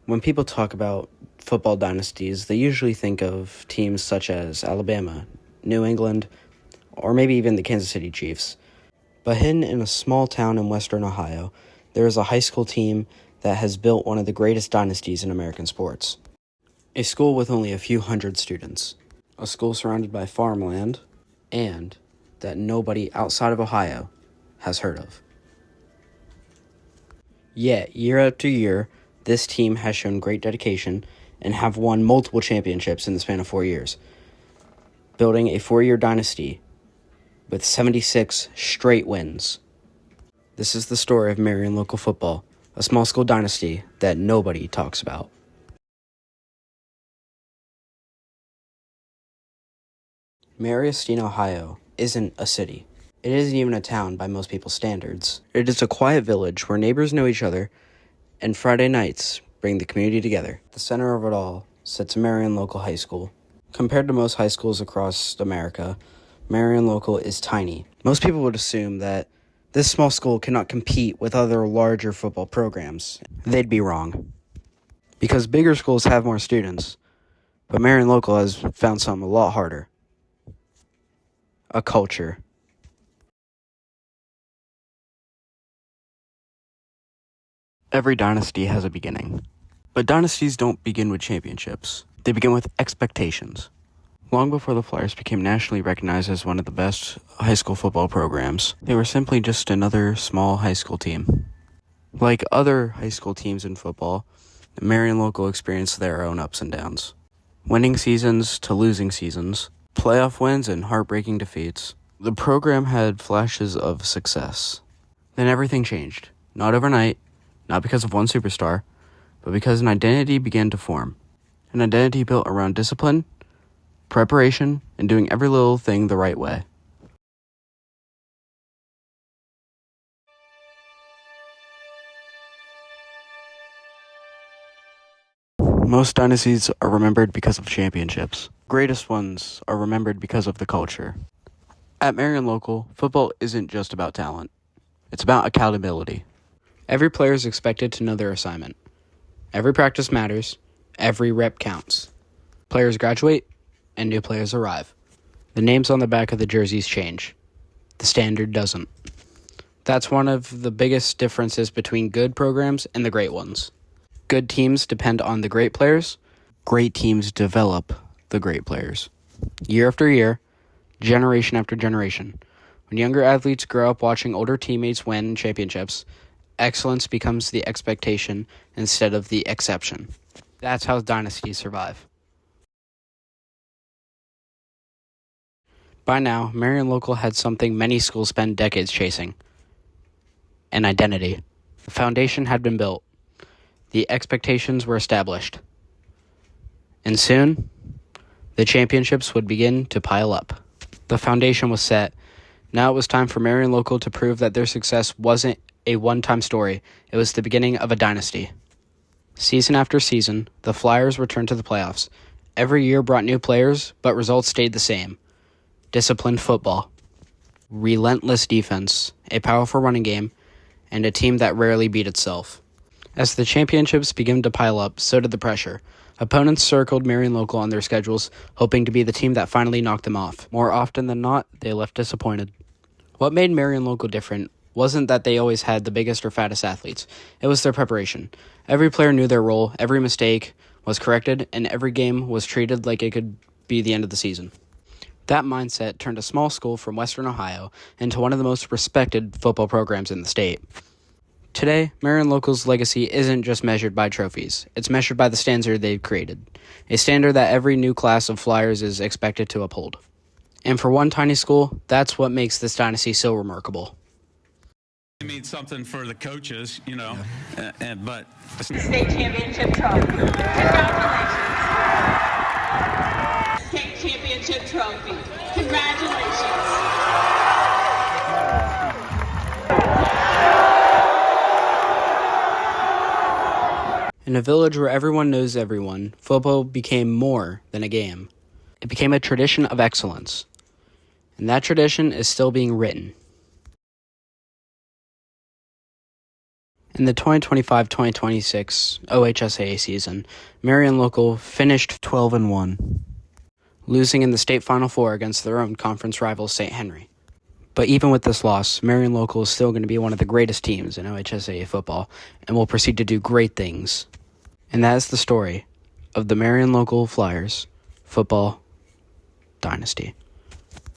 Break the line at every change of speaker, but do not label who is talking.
When people talk about football dynasties, they usually think of teams such as Alabama, New England, or maybe even the Kansas City Chiefs. But hidden in a small town in western Ohio, there is a high school team that has built one of the greatest dynasties in American sports. A school with only a few hundred students. A school surrounded by farmland, and that nobody outside of Ohio has heard of. Yet, year after year, this team has shown great dedication and have won multiple championships in the span of 4 years, building a 4-year dynasty with 76 straight wins. This is the story of Marion local football, a small school dynasty that nobody talks about. Marion, Ohio isn't a city. It isn't even a town by most people's standards. It is a quiet village where neighbors know each other, and Friday nights bring the community together. At the center of it all sits Marion Local High School. Compared to most high schools across America, Marion Local is tiny. Most people would assume that this small school cannot compete with other larger football programs. They'd be wrong, because bigger schools have more students, but Marion Local has found something a lot harder. A culture. Every dynasty has a beginning, but dynasties don't begin with championships. They begin with expectations. Long before the Flyers became nationally recognized as one of the best high school football programs, they were simply just another small high school team. Like other high school teams in football, the Marion Local experienced their own ups and downs. Winning seasons to losing seasons, playoff wins and heartbreaking defeats. The program had flashes of success. Then everything changed. Not overnight, not because of one superstar, but because an identity began to form. An identity built around discipline, preparation, and doing every little thing the right way. Most dynasties are remembered because of championships. Greatest ones are remembered because of the culture. At Marion Local, football isn't just about talent. It's about accountability. Every player is expected to know their assignment. Every practice matters. Every rep counts. Players graduate, and new players arrive. The names on the back of the jerseys change. The standard doesn't. That's one of the biggest differences between good programs and the great ones. Good teams depend on the great players. Great teams develop the great players. Year after year, generation after generation. When younger athletes grow up watching older teammates win championships, excellence becomes the expectation instead of the exception. That's how dynasties survive. By now, Marion Local had something many schools spend decades chasing: an identity. The foundation had been built. The expectations were established. And soon, the championships would begin to pile up. The foundation was set. Now it was time for Marion Local to prove that their success wasn't a one-time story. It was the beginning of a dynasty. Season after season, the Flyers returned to the playoffs. Every year brought new players, but results stayed the same. Disciplined football, relentless defense, a powerful running game, and a team that rarely beat itself. As the championships began to pile up, so did the pressure. Opponents circled Marion Local on their schedules, hoping to be the team that finally knocked them off. More often than not, they left disappointed. What made Marion Local different wasn't that they always had the biggest or fattest athletes. It was their preparation. Every player knew their role, every mistake was corrected, and every game was treated like it could be the end of the season. That mindset turned a small school from western Ohio into one of the most respected football programs in the state. Today, Marion Local's legacy isn't just measured by trophies. It's measured by the standard they've created, a standard that every new class of Flyers is expected to uphold. And for one tiny school, that's what makes this dynasty so remarkable.
It means something for the coaches, but
state championship trophy. Congratulations. State championship trophy. Congratulations.
In a village where everyone knows everyone, football became more than a game. It became a tradition of excellence. And that tradition is still being written. In the 2025-2026 OHSAA season, Marion Local finished
12-1.
losing in the state Final Four against their own conference rival St. Henry. But even with this loss, Marion Local is still going to be one of the greatest teams in OHSAA football and will proceed to do great things. And that is the story of the Marion Local Flyers football dynasty.